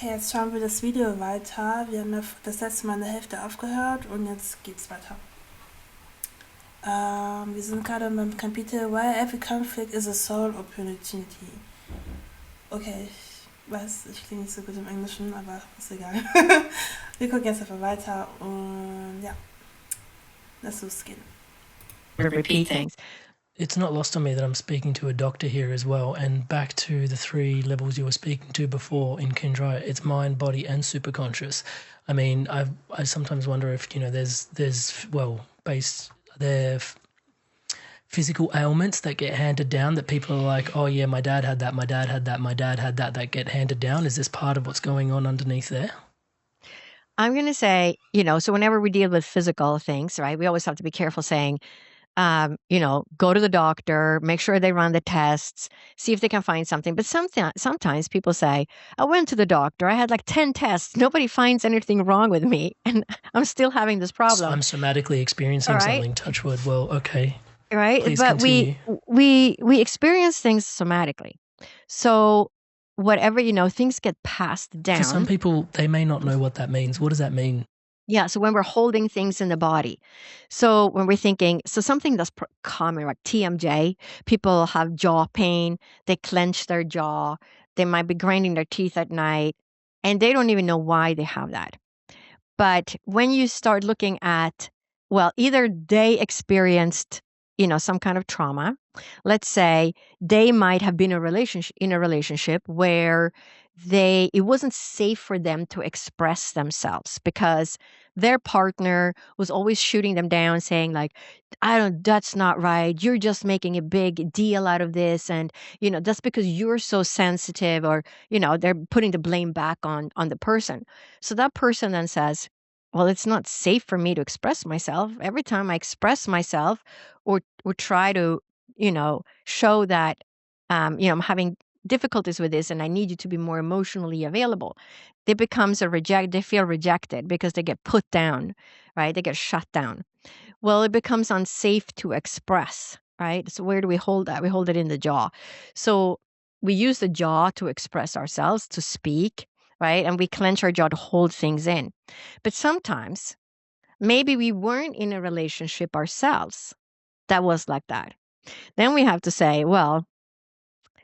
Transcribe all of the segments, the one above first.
Okay, jetzt schauen wir das Video weiter. Wir haben ja das letzte Mal in der Hälfte aufgehört und jetzt geht's weiter. Wir sind gerade beim Kapitel Why Every Conflict is a Soul Opportunity. Okay, ich weiß, ich klinge nicht so gut im Englischen, aber ist egal. Wir gucken jetzt einfach weiter und ja, lass losgehen. Repeat things. It's not lost on me that I'm speaking to a doctor here as well. And back to the 3 levels you were speaking to before in Kendra, it's mind, body, and superconscious. I mean, I sometimes wonder if there physical ailments that get handed down that people are like, oh yeah, my dad had that, my dad had that, my dad had that get handed down. Is this part of what's going on underneath there? I'm going to say, so whenever we deal with physical things, right, we always have to be careful saying, go to the doctor, make sure they run the tests, see if they can find something. But sometimes people say, I went to the doctor, I had like 10 tests, nobody finds anything wrong with me, and I'm still having this problem. So I'm somatically experiencing something, touch wood. Well, okay. Right? Please but continue. we experience things somatically. So whatever, things get passed down. For some people, they may not know what that means. What does that mean? Yeah, so when we're holding things in the body. So when we're thinking, so something that's common, like TMJ, people have jaw pain, they clench their jaw, they might be grinding their teeth at night, and they don't even know why they have that. But when you start looking at, either they experienced, some kind of trauma. Let's say they might have been in a relationship where it wasn't safe for them to express themselves because their partner was always shooting them down, saying like, that's not right. You're just making a big deal out of this. And, that's because you're so sensitive, or, they're putting the blame back on the person. So that person then says, well, it's not safe for me to express myself. Every time I express myself or try to, show that, I'm having difficulties with this and I need you to be more emotionally available, they feel rejected because they get put down, right? They get shut down. Well, it becomes unsafe to express, right? So where do we hold that? We hold it in the jaw. So we use the jaw to express ourselves, to speak, right? And we clench our jaw to hold things in. But sometimes maybe we weren't in a relationship ourselves that was like that. Then we have to say, well,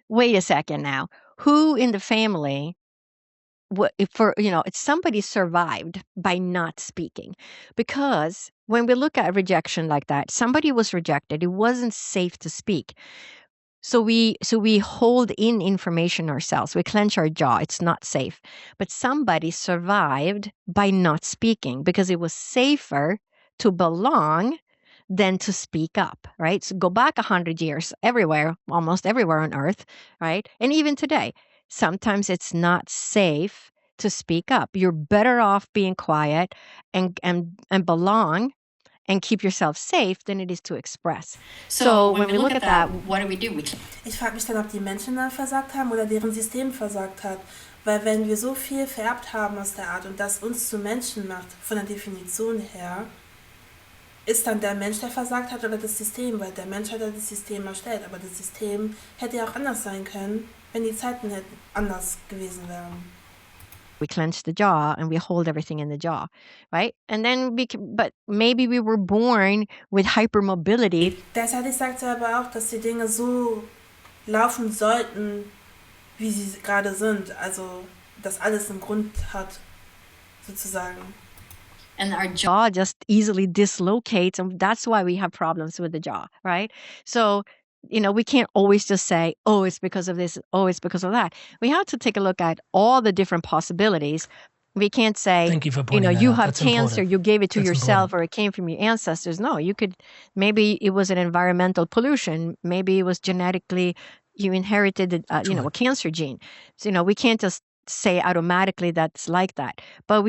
wait a second now. Who in the family, somebody survived by not speaking? Because when we look at rejection like that, somebody was rejected. It wasn't safe to speak. So we hold in information ourselves. We clench our jaw. It's not safe. But somebody survived by not speaking because it was safer to belong than to speak up, right? So go back 100 years, almost everywhere on earth, right? And even today, sometimes it's not safe to speak up. You're better off being quiet and belong and keep yourself safe than it is to express. So when we look at that, what do? Ich frage mich dann, ob die Menschen dann versagt haben oder deren System versagt hat. Weil wenn wir so viel vererbt haben aus der Art und das uns zu Menschen macht, von der Definition her, ist dann der Mensch, der versagt hat, oder das System? Weil der Mensch hat ja das System erstellt, aber das System hätte ja auch anders sein können, wenn die Zeiten anders gewesen wären. We clench the jaw and we hold everything in the jaw, right? And then but maybe we were born with hypermobility. Gleichzeitig sagt er aber auch, dass die Dinge so laufen sollten, wie sie gerade sind. Also, dass alles einen Grund hat, sozusagen. And our jaw just easily dislocates, and that's why we have problems with the jaw, right? So, we can't always just say, oh, it's because of this, oh, it's because of that. We have to take a look at all the different possibilities. We can't say, Thank you for pointing that you out. have That's cancer, important. you gave it to That's yourself, important. or it came from your ancestors. No, maybe it was an environmental pollution. Maybe it was genetically, you inherited, a cancer gene. So, we can't just say automatically that's like that. But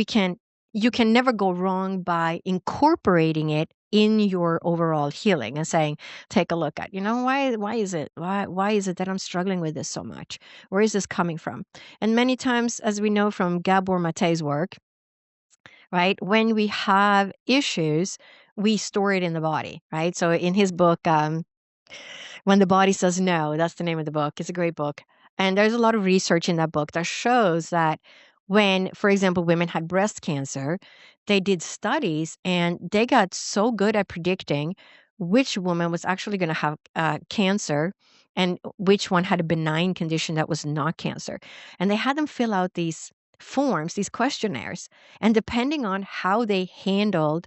you can never go wrong by incorporating it in your overall healing and saying, take a look at, why is it that I'm struggling with this so much? Where is this coming from? And many times, as we know from Gabor Mate's work, right, when we have issues, we store it in the body, right? So in his book, When the Body Says No, that's the name of the book. It's a great book. And there's a lot of research in that book that shows that When, for example, women had breast cancer, they did studies and they got so good at predicting which woman was actually going to have cancer and which one had a benign condition that was not cancer. And they had them fill out these forms, these questionnaires. And depending on how they handled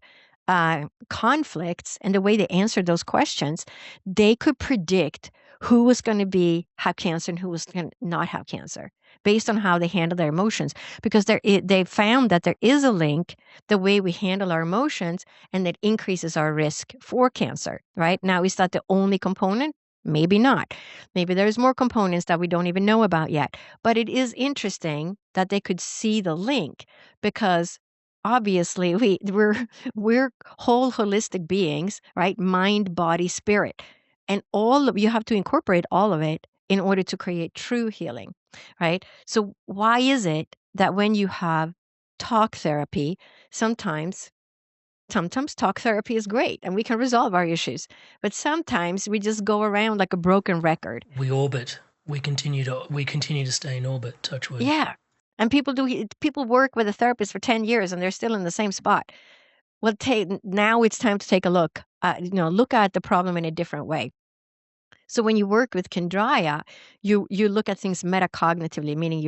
conflicts and the way they answered those questions, they could predict who was going to have cancer and who was going to not have cancer based on how they handle their emotions. Because they found that there is a link, the way we handle our emotions, and that increases our risk for cancer, right? Now, is that the only component? Maybe not. Maybe there's more components that we don't even know about yet. But it is interesting that they could see the link, because obviously we're whole holistic beings, right? Mind, body, spirit. And you have to incorporate all of it in order to create true healing, right? So why is it that when you have talk therapy, sometimes talk therapy is great and we can resolve our issues, but sometimes we just go around like a broken record. We orbit. We continue to stay in orbit, touch wood. Yeah. And people work with a therapist for 10 years and they're still in the same spot. Well, now it's time to take a look. Look at the problem in a different way. So when you work with Kendria, you look at things metacognitively, meaning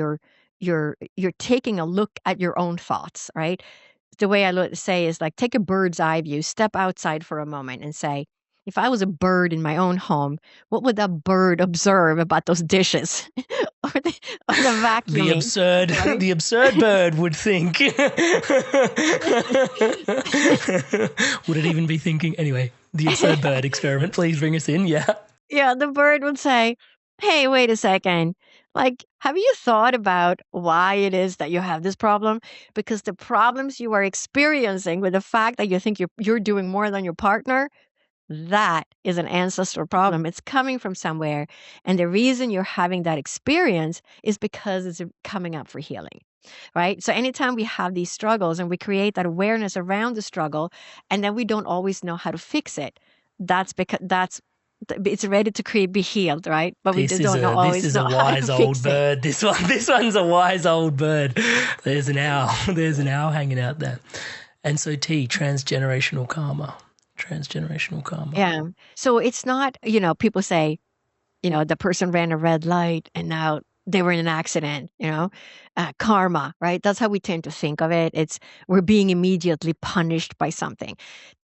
you're taking a look at your own thoughts, right? The way I say is like, take a bird's eye view, step outside for a moment and say, if I was a bird in my own home, what would that bird observe about those dishes or the vacuuming? Right? The absurd bird would think. Would it even be thinking? Anyway, the absurd bird experiment, please bring us in. Yeah. Yeah, the bird would say, hey, wait a second. Like, have you thought about why it is that you have this problem? Because the problems you are experiencing with the fact that you think you're doing more than your partner, that is an ancestral problem. It's coming from somewhere. And the reason you're having that experience is because it's coming up for healing, right? So anytime we have these struggles and we create that awareness around the struggle, and then we don't always know how to fix it, it's ready to be healed, right? But we don't always know how to fix it. This is a wise old bird. This one's a wise old bird. There's an owl. There's an owl hanging out there. And so transgenerational karma. Yeah. So it's not, people say, the person ran a red light and now they were in an accident, karma, right? That's how we tend to think of it. We're being immediately punished by something.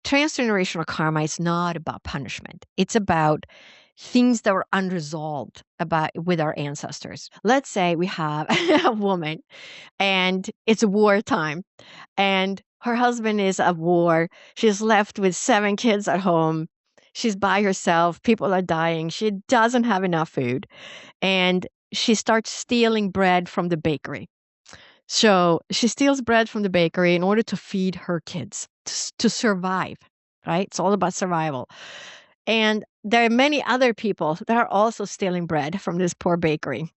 Transgenerational karma is not about punishment. It's about things that were unresolved with our ancestors. Let's say we have a woman and it's wartime and her husband is at war. She's left with 7 kids at home. She's by herself. People are dying. She doesn't have enough food. And she starts stealing bread from the bakery. So she steals bread from the bakery in order to feed her kids, to survive, right? It's all about survival. And there are many other people that are also stealing bread from this poor bakery.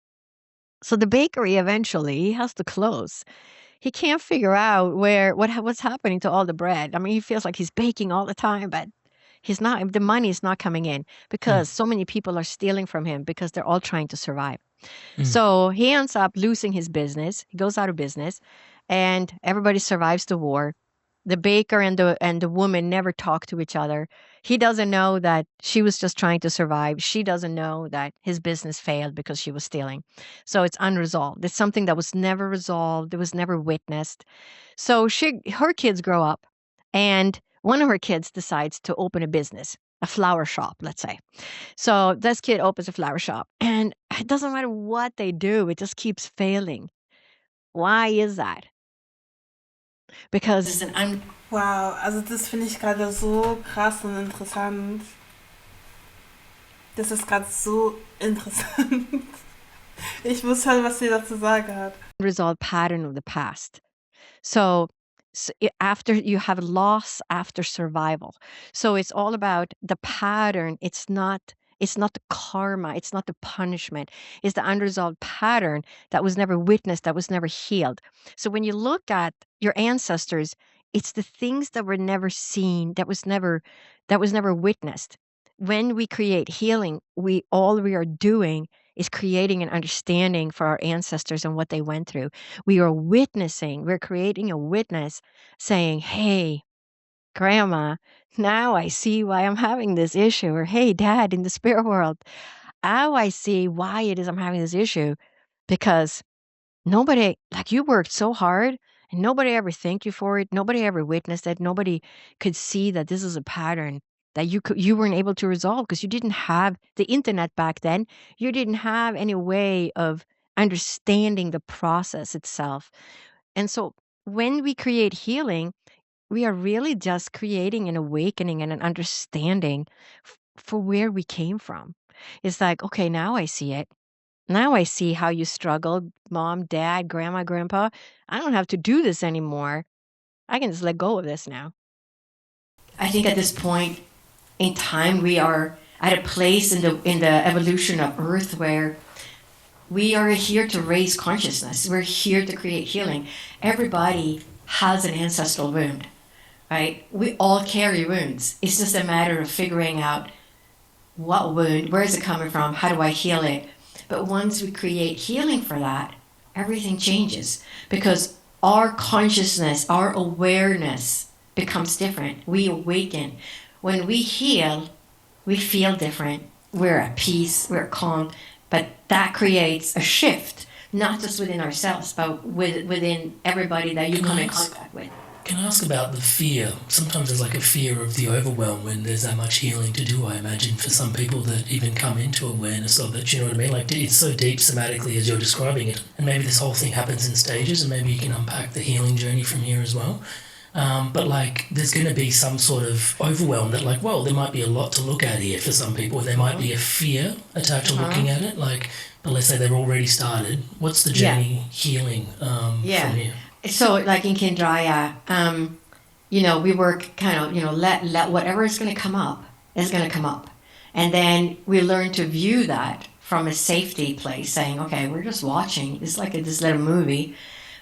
So the bakery eventually has to close. He can't figure out what's happening to all the bread. I mean, he feels like he's baking all the time, but the money is not coming in because so many people are stealing from him because they're all trying to survive. So he ends up losing his business. He goes out of business and everybody survives the war. The baker and the woman never talk to each other. He doesn't know that she was just trying to survive. She doesn't know that his business failed because she was stealing. So it's unresolved. It's something that was never resolved. It was never witnessed. So her kids grow up and one of her kids decides to open a business, a flower shop, let's say. So this kid opens a flower shop and it doesn't matter what they do. It just keeps failing. Why is that? Because wow, also das finde ich gerade so krass und interessant. Das ist gerade so interessant. Ich muss hören, was sie dazu sagen hat. Resolved pattern of the past. So after you have loss after survival. So it's all about the pattern. It's not the karma. It's not the punishment. It's the unresolved pattern that was never witnessed, that was never healed. So when you look at your ancestors, it's the things that were never seen, that was never witnessed. When we create healing, all we are doing is creating an understanding for our ancestors and what they went through. We are witnessing, we're creating a witness saying, hey, grandma, now I see why I'm having this issue. Or hey, dad, in the spirit world, now I see why it is I'm having this issue. Because nobody, like you worked so hard and nobody ever thanked you for it. Nobody ever witnessed it. Nobody could see that this is a pattern that you weren't able to resolve because you didn't have the internet back then. You didn't have any way of understanding the process itself. And so when we create healing, we are really just creating an awakening and an understanding for where we came from. It's like, okay, now I see it. Now I see how you struggled, mom, dad, grandma, grandpa. I don't have to do this anymore. I can just let go of this now. I think at this point in time, we are at a place in the evolution of Earth where we are here to raise consciousness. We're here to create healing. Everybody has an ancestral wound, right? We all carry wounds. It's just a matter of figuring out what wound, where is it coming from, how do I heal it? But once we create healing for that, everything changes because our consciousness, our awareness becomes different. We awaken. When we heal, we feel different. We're at peace, we're calm, but that creates a shift, not just within ourselves, but within everybody that you come in contact with. Can I ask about the fear? Sometimes there's like a fear of the overwhelm when there's that much healing to do, I imagine, for some people that even come into awareness of it. You know what I mean? Like, it's so deep somatically as you're describing it. And maybe this whole thing happens in stages, and maybe you can unpack the healing journey from here as well. But like, there's going to be some sort of overwhelm that like, well, there might be a lot to look at here for some people. There might be a fear attached to looking at it. Like, but let's say they've already started. What's the journey healing from here? So like in Kendrya, we work kind of, let whatever is going to come up is going to come up. And then we learn to view that from a safety place, saying, okay, we're just watching. It's like this little movie.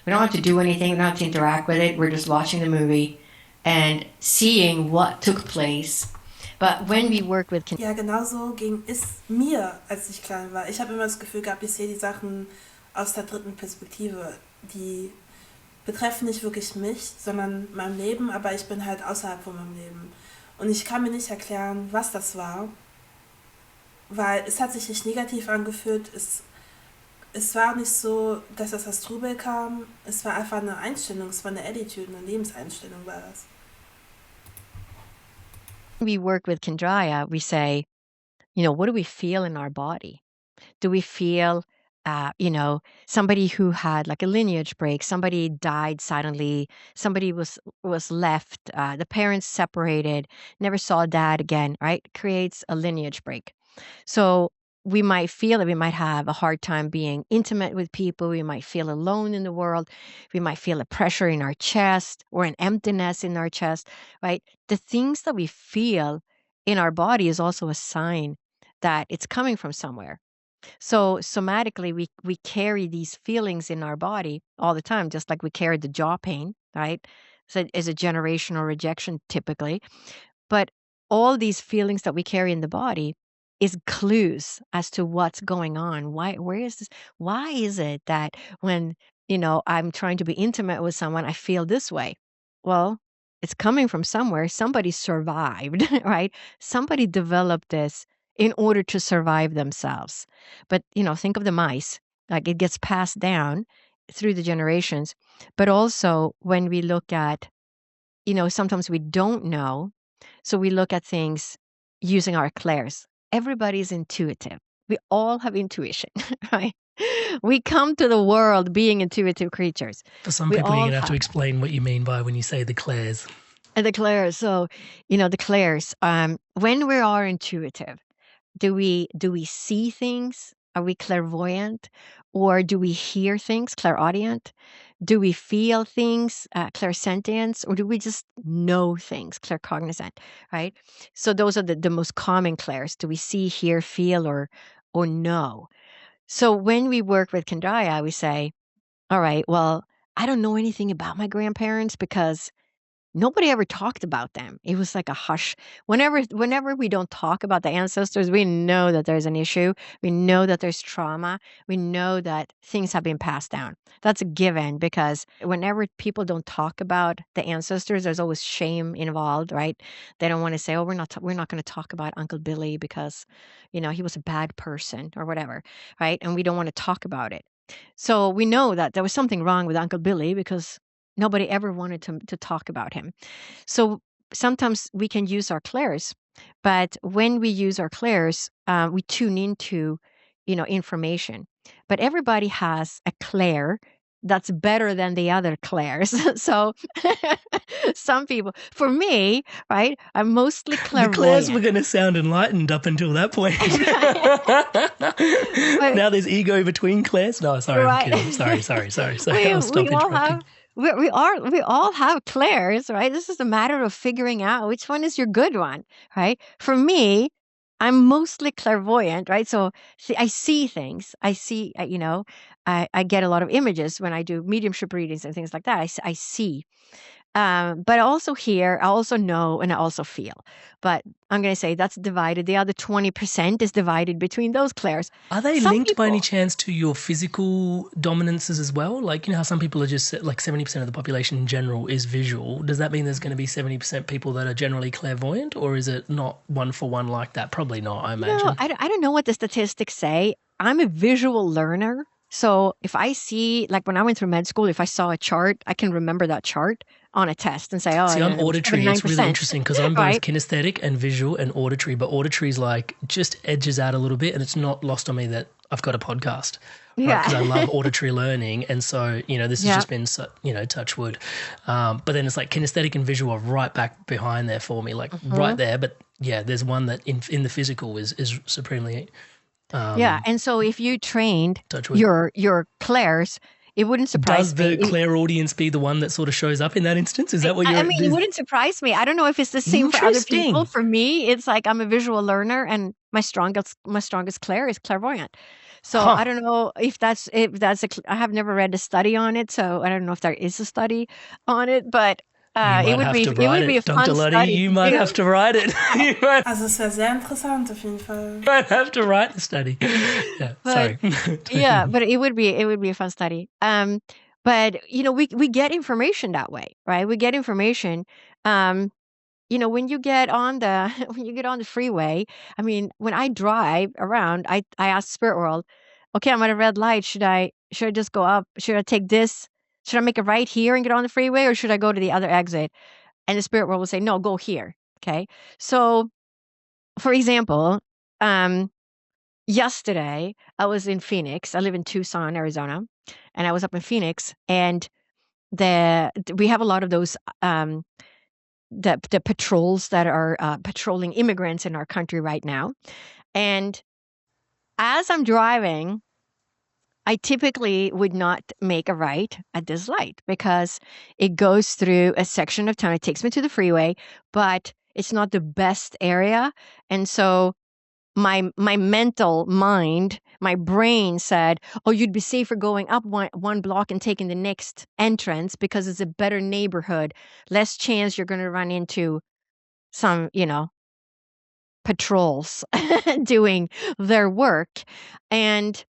We don't have to do anything. We don't have to interact with it. We're just watching the movie and seeing what took place. But when we work with Ja, genauso ging es mir, als ich klein war. Ich habe immer das Gefühl gehabt, ich sehe die Sachen aus der dritten Perspektive, die betreffen nicht wirklich mich, sondern mein Leben, aber ich bin halt außerhalb von meinem Leben. Und ich kann mir nicht erklären, was das war, weil es hat sich nicht negativ angefühlt. Es war nicht so, dass das aus Trubel kam. Es war einfach eine Einstellung, es war eine Attitude, eine Lebenseinstellung war das. we work with Kendrya, we say, what do we feel in our body? Do we feel, somebody who had like a lineage break, somebody died suddenly, somebody was left, the parents separated, never saw dad again, right? Creates a lineage break. So we might feel that we might have a hard time being intimate with people. We might feel alone in the world. We might feel a pressure in our chest or an emptiness in our chest, right? The things that we feel in our body is also a sign that it's coming from somewhere. So somatically, we carry these feelings in our body all the time, just like we carry the jaw pain, right? So it's a generational rejection typically. But all these feelings that we carry in the body is clues as to what's going on. Where is this? Why is it that when, I'm trying to be intimate with someone, I feel this way? Well, it's coming from somewhere. Somebody survived, right? Somebody developed this in order to survive themselves. But, think of the mice. Like it gets passed down through the generations. But also when we look at, sometimes we don't know. So we look at things using our clairs. Everybody's intuitive. We all have intuition, right? We come to the world being intuitive creatures. For some people, you're going to have to explain what you mean by when you say the clairs. And the clairs. So, the clairs, when we are intuitive, do we see things? Are we clairvoyant? Or do we hear things, clairaudient? Do we feel things, clairsentience? Or do we just know things, claircognizant, right? So those are the most common clairs. Do we see, hear, feel, or know? So when we work with Kendrya, we say, all right, well, I don't know anything about my grandparents because nobody ever talked about them. It was like a hush. Whenever we don't talk about the ancestors, we know that there's an issue. We know that there's trauma. We know that things have been passed down. That's a given, because whenever people don't talk about the ancestors, there's always shame involved, right? They don't want to say, "Oh, we're not going to talk about Uncle Billy because, he was a bad person," or whatever, right? And we don't want to talk about it. So we know that there was something wrong with Uncle Billy because nobody ever wanted to talk about him. So sometimes we can use our clairs, but when we use our clairs, we tune into, information. But everybody has a clair that's better than the other clairs. So some people, for me, right, I'm mostly The clairvoyant. clairs were going to sound enlightened up until that point. Now there's ego between clairs. No, sorry, Right. I'm kidding. Sorry. I'll stop we all interrupting. have we all have clairs, right? This is a matter of figuring out which one is your good one, right? For me, I'm mostly clairvoyant, right? So see, I see things. I see, I get a lot of images when I do mediumship readings and things like that. I see. But I also hear, I also know, and I also feel. But I'm going to say that's divided. The other 20% is divided between those clairs. Are they Some linked by any people- chance to your physical dominances as well? Like, how some people are just like 70% of the population in general is visual. Does that mean there's going to be 70% people that are generally clairvoyant, or is it not one for one like that? Probably not, I imagine. No, I don't know what the statistics say. I'm a visual learner. So if I see, like when I went through med school, if I saw a chart, I can remember that chart on a test and say, oh, See, I'm it was auditory. It's really 79%. interesting because I'm both Right. kinesthetic and visual and auditory, but auditory's like just edges out a little bit, and it's not lost on me that I've got a podcast. Yeah. Because I love auditory learning, and so this has just been touch wood. But then it's like kinesthetic and visual are right back behind there for me, like right there. But yeah, there's one that in the physical is supremely. Yeah, and so if you trained Touch wood. your clairs, it wouldn't surprise Does the me. clairaudience be the one that sort of shows up in that instance? Is that what you're? I mean, it wouldn't surprise me. I don't know if it's the same for other Interesting. people. For me, it's like I'm a visual learner, and my strongest clair is clairvoyant. So Huh. I don't know if that's I have never read a study on it, so I don't know if there is a study on it, but You it would might be have to write a it, fun Dr. Lotte. study. You might have to write it. You might Also es wäre sehr interessant auf jeden Fall. have to write the study. Yeah, But- sorry. Yeah, but it would be a fun study. But we get information that way, right? We get information. When you get on the freeway. I mean, when I drive around, I ask Spirit World, okay, I'm at a red light. Should I just go up? Should I take this? Should I make a right here and get on the freeway, or should I go to the other exit? And the Spirit World will say, no, go here. Okay. So, for example, yesterday I was in Phoenix. I live in Tucson, Arizona, and I was up in Phoenix, and we have a lot of those the patrols that are patrolling immigrants in our country right now. And as I'm driving, I typically would not make a right at this light because it goes through a section of town. It takes me to the freeway, but it's not the best area. And so my mental mind, my brain said, oh, you'd be safer going up one block and taking the next entrance because it's a better neighborhood, less chance you're going to run into some, patrols doing their work. And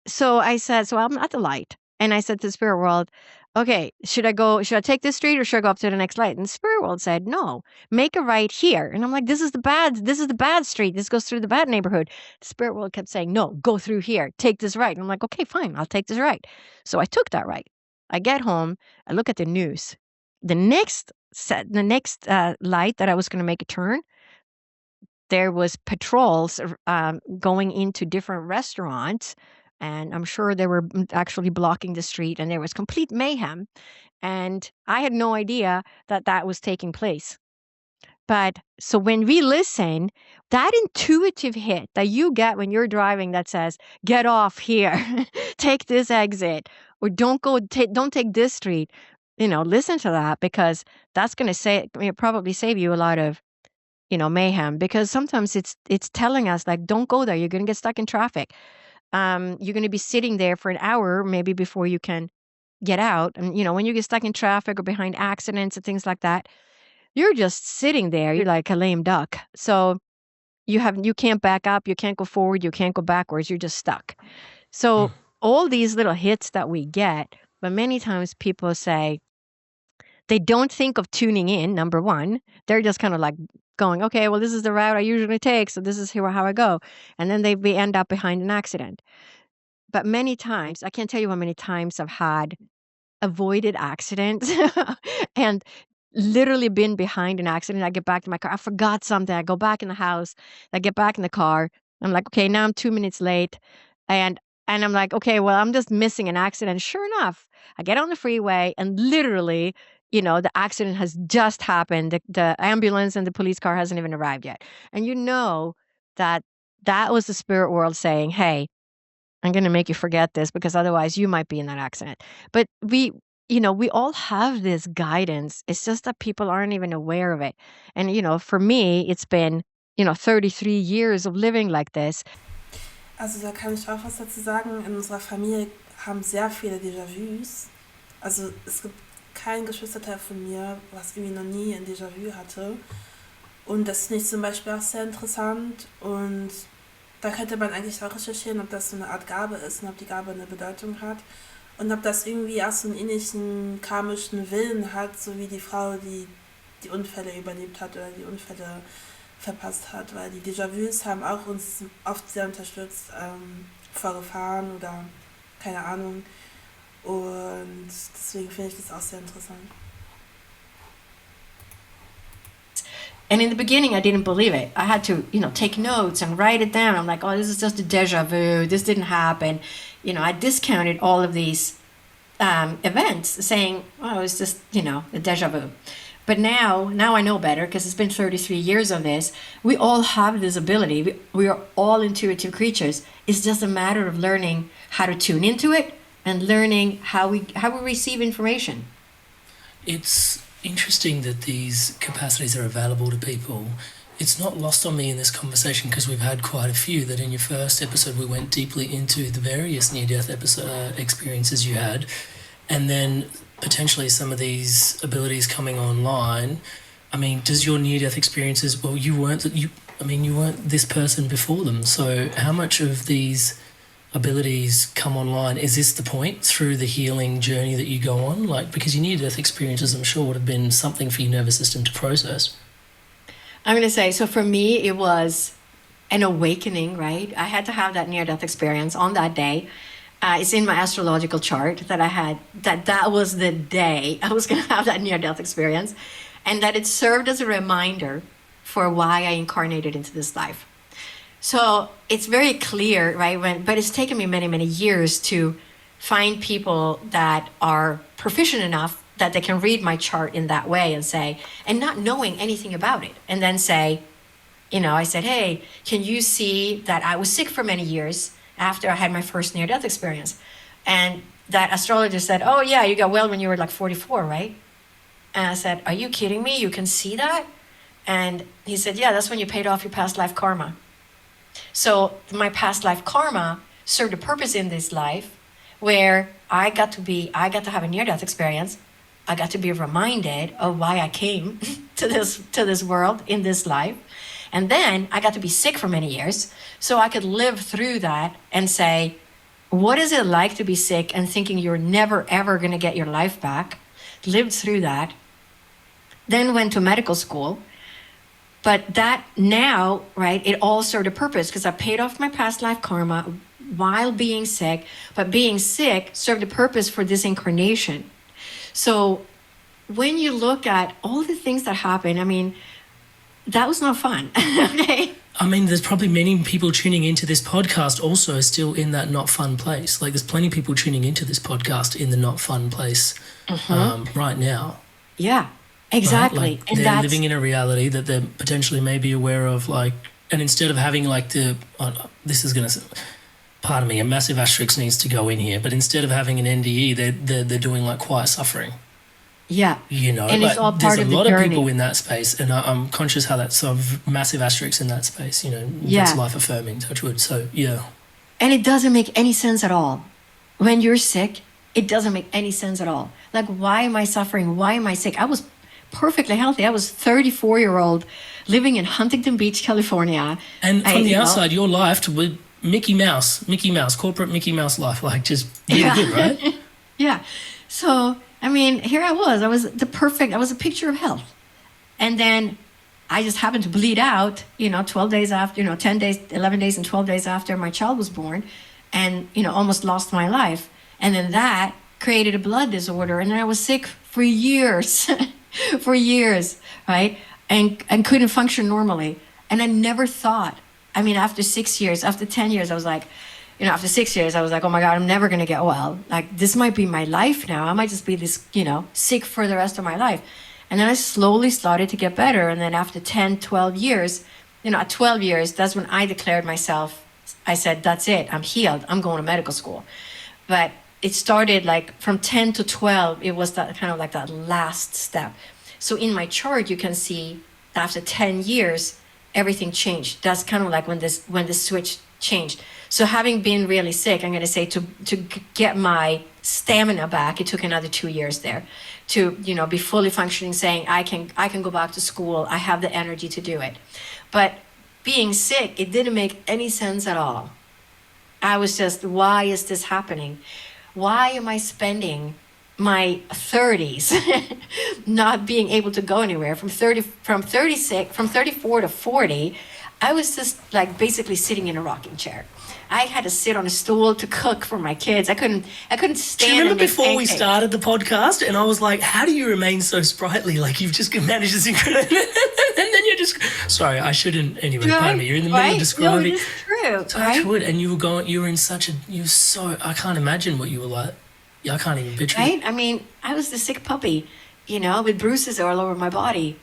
so I said, so I'm at the light, and I said to the Spirit World, okay, should I take this street or should I go up to the next light? And the Spirit World said, no, make a right here. And I'm like, this is the bad street. This goes through the bad neighborhood. The Spirit World kept saying, no, go through here, take this right. And I'm like, okay, fine, I'll take this right. So I took that right. I get home, I look at the news. The next light that I was going to make a turn, there was patrols going into different restaurants. And I'm sure they were actually blocking the street, and there was complete mayhem. And I had no idea that was taking place. But so when we listen, that intuitive hit that you get when you're driving that says, get off here, take this exit, or don't take this street, listen to that, because that's going to probably save you a lot of, mayhem, because sometimes it's telling us like, don't go there. You're going to get stuck in traffic. You're going to be sitting there for an hour maybe before you can get out. And, when you get stuck in traffic or behind accidents and things like that, you're just sitting there. You're like a lame duck. So you can't back up, you can't go forward, you can't go backwards, you're just stuck. So all these little hits that we get, but many times people say they don't think of tuning in, number one. They're just kind of like going, okay, well, this is the route I usually take, so this is how I go. And then we end up behind an accident. But many times, I can't tell you how many times I've had avoided accidents and literally been behind an accident. I get back to my car. I forgot something. I go back in the house. I get back in the car. I'm like, okay, now I'm 2 minutes late. And I'm like, okay, well, I'm just missing an accident. Sure enough, I get on the freeway and literally, the accident has just happened. The ambulance and the police car hasn't even arrived yet. And that was the spirit world saying, hey, I'm going to make you forget this because otherwise you might be in that accident. But we all have this guidance. It's just that people aren't even aware of it. And, for me, it's been, 33 years of living like this. Also da kann ich auch was dazu sagen. In unserer Familie haben sehr viele Déjà-vus. Also es gibt kein Geschwisterteil von mir, was irgendwie noch nie ein Déjà-vu hatte. Und das finde ich zum Beispiel auch sehr interessant. Und da könnte man eigentlich auch recherchieren, ob das so eine Art Gabe ist und ob die Gabe eine Bedeutung hat. Und ob das irgendwie auch so einen ähnlichen karmischen Willen hat, so wie die Frau, die die Unfälle überlebt hat oder die Unfälle verpasst hat. Weil die Déjà-vus haben auch uns oft sehr unterstützt vor Gefahren oder keine Ahnung. Und deswegen finde ich das auch sehr interessant. And in the beginning, I didn't believe it. I had to, take notes and write it down. I'm like, oh, this is just a deja vu. This didn't happen. I discounted all of these events, saying, oh, it's just, a deja vu. But now I know better because it's been 33 years of this. We all have this ability. We are all intuitive creatures. It's just a matter of learning how to tune into it and learning how we receive information. It's interesting that these capacities are available to people. It's not lost on me in this conversation because we've had quite a few that in your first episode we went deeply into the various near-death experiences you had, and then potentially some of these abilities coming online. I mean, does your near-death experiences, well, you weren't this person before them, so how much of these abilities come online? Is this the point through the healing journey that you go on? Like, because your near-death experiences, I'm sure, would have been something for your nervous system to process. I'm going to say, so for me, it was an awakening, right? I had to have that near-death experience on that day. It's in my astrological chart that I had, that was the day I was going to have that near-death experience, and that it served as a reminder for why I incarnated into this life. So it's very clear, right? But it's taken me many, many years to find people that are proficient enough that they can read my chart in that way and say, and not knowing anything about it, and then say, I said, hey, can you see that I was sick for many years after I had my first near-death experience? And that astrologer said, oh yeah, you got well when you were like 44, right? And I said, are you kidding me? You can see that? And he said, yeah, that's when you paid off your past life karma. So my past life karma served a purpose in this life where I got to have a near-death experience. I got to be reminded of why I came to this world in this life. And then I got to be sick for many years so I could live through that and say, what is it like to be sick and thinking you're never, ever going to get your life back? Lived through that. Then went to medical school. But that now, right, it all served a purpose because I paid off my past life karma while being sick. But being sick served a purpose for this incarnation. So when you look at all the things that happen, I mean, that was not fun. Okay. I mean, there's probably many people tuning into this podcast also still in that not fun place. Like, there's plenty of people tuning into this podcast in the not fun place right now. Yeah, exactly. Right? Like, and they're living in a reality that they're potentially maybe aware of, like, and instead of having like this is going to, pardon me, a massive asterisk needs to go in here, but instead of having an NDE, they're doing like quiet suffering. Yeah. And like, it's all part of the journey. There's a lot of people in that space, and I'm conscious how that's sort of massive asterisks in that space, that's life-affirming, touch wood. So, yeah. And it doesn't make any sense at all. When you're sick, It doesn't make any sense at all. Like, why am I suffering? Why am I sick? I was perfectly healthy. I was 34-year-old living in Huntington Beach, California. And from the outside, your life with Mickey Mouse, corporate Mickey Mouse life, like just really good, right? Yeah. So, I mean, here I was a picture of health. And then I just happened to bleed out, 12 days after, 10 days, 11 days and 12 days after my child was born, and, almost lost my life. And then that created a blood disorder. And then I was sick for years, right? And couldn't function normally. And I never thought, after 6 years, after 10 years, I was like, after 6 years, I was like, oh my God, I'm never going to get well. Like, this might be my life now. I might just be this, sick for the rest of my life. And then I slowly started to get better. And then after 10, 12 years, at 12 years, that's when I declared myself, I said, that's it, I'm healed. I'm going to medical school. But it started like from 10 to 12, it was that kind of like that last step. So in my chart, you can see after 10 years, everything changed. That's kind of like when the switch changed. So having been really sick, I'm going to say to get my stamina back, it took another 2 years there to, be fully functioning, saying I can go back to school. I have the energy to do it. But being sick, it didn't make any sense at all. I was just, why is this happening? Why am I spending my 30s not being able to go anywhere? From 34 to 40, I was just like basically sitting in a rocking chair. I had to sit on a stool to cook for my kids. I couldn't stand. Do you remember before we started the podcast, and I was like, "How do you remain so sprightly? Like you've just managed this incredible." And then you're just sorry, I shouldn't. Anyway, pardon me. You're in the middle of describing. No, it is true. Touch wood, and you were in such a. I can't imagine what you were like. I can't even picture it. Right? I was the sick puppy, with bruises all over my body.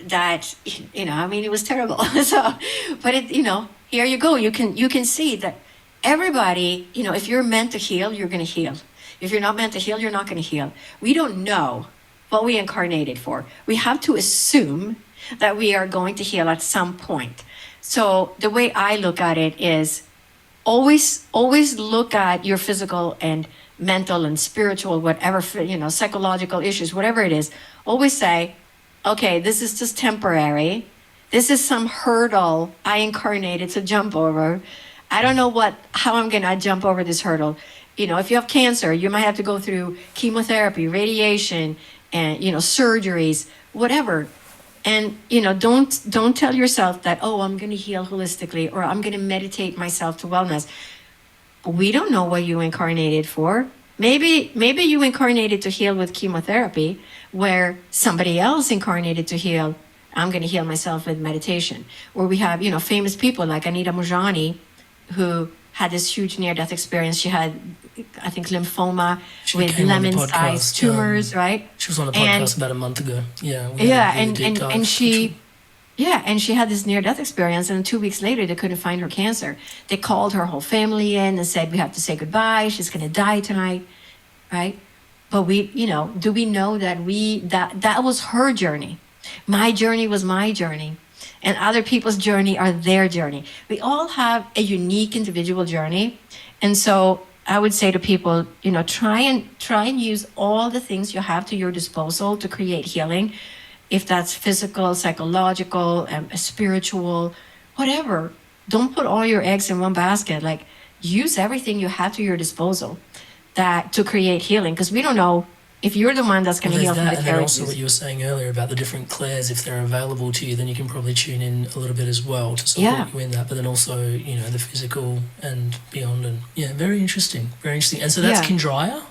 That it was terrible. So, but here you go. You can see that everybody, if you're meant to heal, you're going to heal. If you're not meant to heal, you're not going to heal. We don't know what we incarnated for. We have to assume that we are going to heal at some point. So the way I look at it is always look at your physical and mental and spiritual, whatever, psychological issues, whatever it is. Always say, okay, this is just temporary. This is some hurdle I incarnated to jump over. I don't know how I'm gonna jump over this hurdle. If you have cancer, you might have to go through chemotherapy, radiation, and surgeries, whatever. And don't tell yourself that, oh, I'm gonna heal holistically, or I'm gonna meditate myself to wellness. We don't know what you incarnated for. Maybe you incarnated to heal with chemotherapy, where somebody else incarnated to heal. I'm going to heal myself with meditation. Or we have, famous people like Anita Mojani, who had this huge near-death experience. She had, I think, lymphoma with lemon-sized tumors, right? She was on the podcast about a month ago. Yeah. And she had this near-death experience, and 2 weeks later, they couldn't find her cancer. They called her whole family in and said, we have to say goodbye. She's going to die tonight, right? But do we know that that was her journey? My journey was my journey, and other people's journey are their journey. We all have a unique individual journey. And so I would say to people, try and use all the things you have to your disposal to create healing. If that's physical, psychological, spiritual, whatever. Don't put all your eggs in one basket. Like, use everything you have to your disposal to create healing, because we don't know if you're the one that's going to heal from the and then also what you were saying earlier about the different clairs, if they're available to you, then you can probably tune in a little bit as well to support you in that. But then also, the physical and beyond. And very interesting. Very interesting. And so that's Kindraya?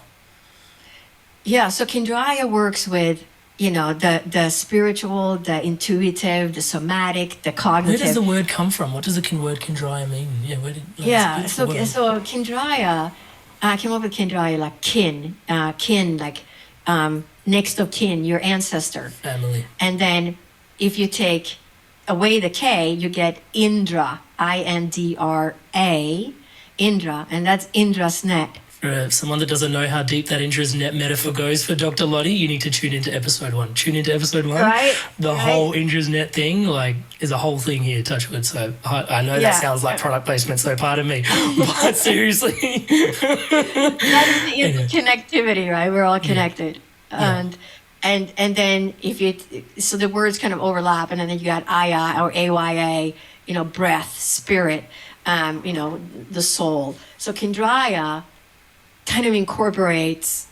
Yeah, so Kindraya works with, the spiritual, the intuitive, the somatic, the cognitive. Where does the word come from? What does the word Kindraya mean? So Kindraya, I came up with Kindraya like kin, like next of kin, your ancestor. Family. And then if you take away the K, you get Indra, Indra, Indra, and that's Indra's net. For someone that doesn't know how deep that interest-net metaphor goes for Dr. Lottie, you need to tune into episode 1. Tune into episode 1. Right. The whole interest-net thing, like, is a whole thing here, Touchwood. So I know that sounds like product placement, so pardon me. But seriously. That is the connectivity, right? We're all connected. And then so the words kind of overlap, and then you got Aya or AYA, breath, spirit, the soul. So Kendraya kind of incorporates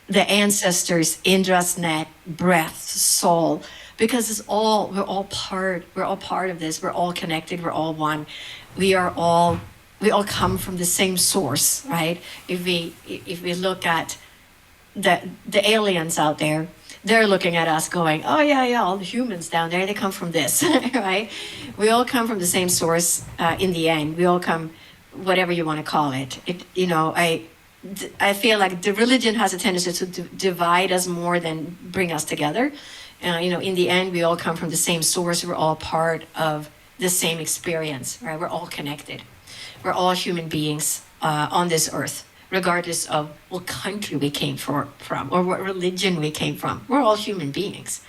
the ancestors, Indra's net, breath, soul, because we're all part of this. We're all connected. We're all one. We all come from the same source, right? If we look at the aliens out there, they're looking at us going, oh yeah, all the humans down there, they come from this, right? We all come from the same source in the end. We all come, whatever you want to call it. I feel like the religion has a tendency to divide us more than bring us together. In the end, we all come from the same source. We're all part of the same experience, right? We're all connected. We're all human beings on this earth, regardless of what country we came from or what religion we came from. We're all human beings.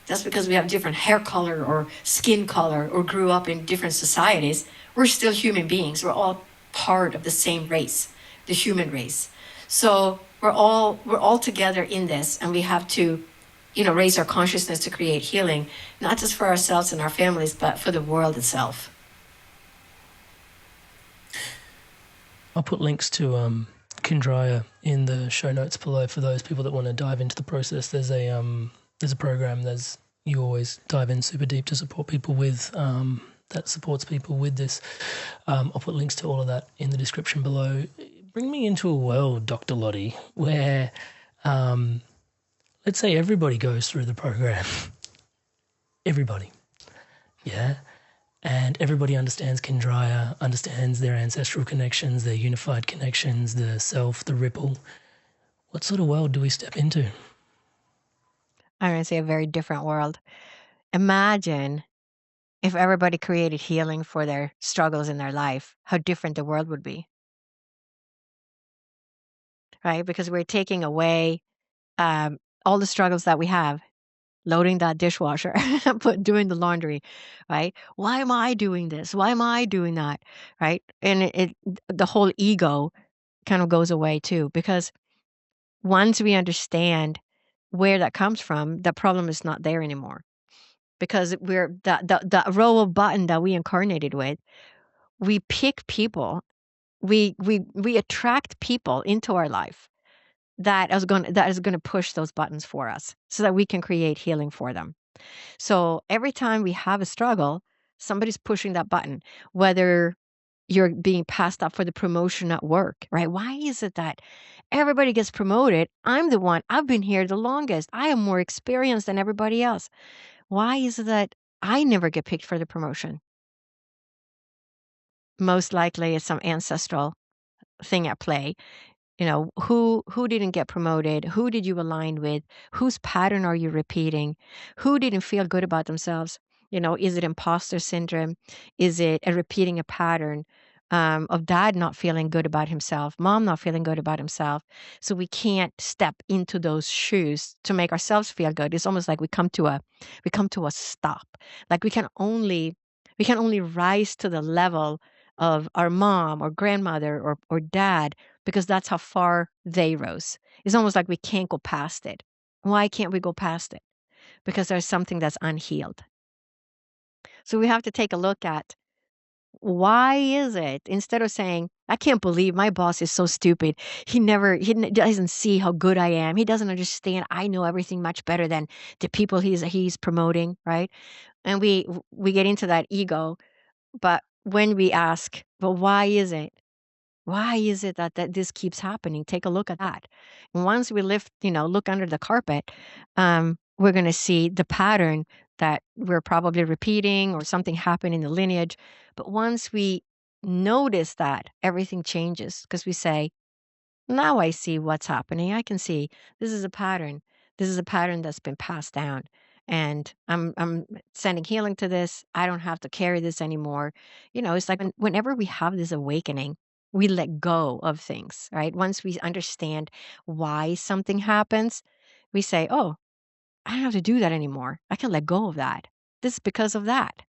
That's because we have different hair color or skin color or grew up in different societies. We're still human beings. We're all part of the same race, the human race. So we're all together in this, and we have to, raise our consciousness to create healing, not just for ourselves and our families, but for the world itself. I'll put links to Kendraya in the show notes below for those people that want to dive into the process. There's a program you always dive in super deep to support people with that supports people with this. I'll put links to all of that in the description below. Bring me into a world, Dr. Lottie, where let's say everybody goes through the program. Everybody. Yeah. And everybody understands Kendraya, understands their ancestral connections, their unified connections, the self, the ripple. What sort of world do we step into? I'm going to say a very different world. Imagine if everybody created healing for their struggles in their life, how different the world would be. Right? Because we're taking away all the struggles that we have, loading that dishwasher, doing the laundry, right? Why am I doing this? Why am I doing that? Right? And the whole ego kind of goes away too, because once we understand where that comes from, the problem is not there anymore. Because we're the row of button that we incarnated with, we pick people, we attract people into our life that is going to push those buttons for us so that we can create healing for them. So every time we have a struggle, somebody's pushing that button, whether you're being passed up for the promotion at work, right? Why is it that everybody gets promoted? I'm the one, I've been here the longest. I have more experience than everybody else. Why is it that I never get picked for the promotion? Most likely it's some ancestral thing at play. Who didn't get promoted? Who did you align with? Whose pattern are you repeating? Who didn't feel good about themselves? Is it imposter syndrome? Is it repeating a pattern of dad not feeling good about himself, mom not feeling good about himself? So we can't step into those shoes to make ourselves feel good. It's almost like we come to a stop. Like we can only rise to the level of our mom or grandmother or dad, because that's how far they rose. It's almost like we can't go past it. Why can't we go past it? Because there's something that's unhealed. So we have to take a look at, why is it, instead of saying, I can't believe my boss is so stupid. He doesn't see how good I am. He doesn't understand. I know everything much better than the people he's promoting, right? And we get into that ego. But when we ask, well, why is it? Why is it that this keeps happening? Take a look at that. And once we look under the carpet, we're going to see the pattern that we're probably repeating, or something happened in the lineage. But once we notice that, everything changes, because we say, now I see what's happening. I can see this is a pattern. This is a pattern that's been passed down. And I'm sending healing to this. I don't have to carry this anymore. It's like whenever we have this awakening, We let go of things, right? Once we understand why something happens, we say, oh, I don't have to do that anymore. I can let go of that. This is because of that.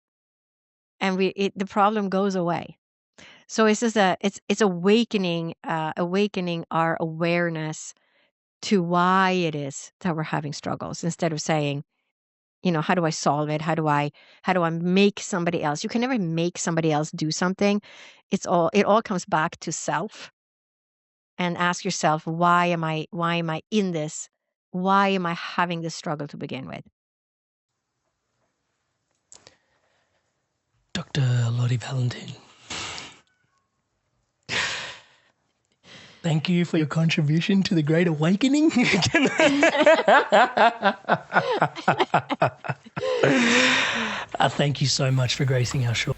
And the problem goes away. So it's just it's awakening our awareness to why it is that we're having struggles, instead of saying, how do I solve it? How do I make somebody else? You can never make somebody else do something. It all comes back to self. And ask yourself, why am I in this? Why am I having this struggle to begin with? Dr. Lotte Valentin, thank you for your contribution to the Great Awakening. Thank you so much for gracing our show.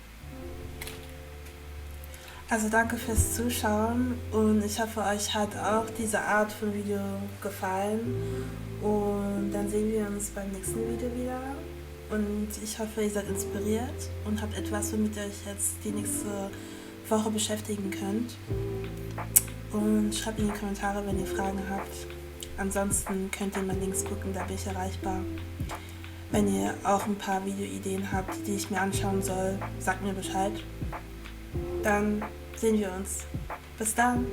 Also danke fürs Zuschauen und ich hoffe, euch hat auch diese Art von Video gefallen und dann sehen wir uns beim nächsten Video wieder und ich hoffe, ihr seid inspiriert und habt etwas, womit ihr euch jetzt die nächste Woche beschäftigen könnt und schreibt in die Kommentare, wenn ihr Fragen habt. Ansonsten könnt ihr mal links gucken, da bin ich erreichbar. Wenn ihr auch ein paar Videoideen habt, die ich mir anschauen soll, sagt mir Bescheid. Dann sehen wir uns. Bis dann.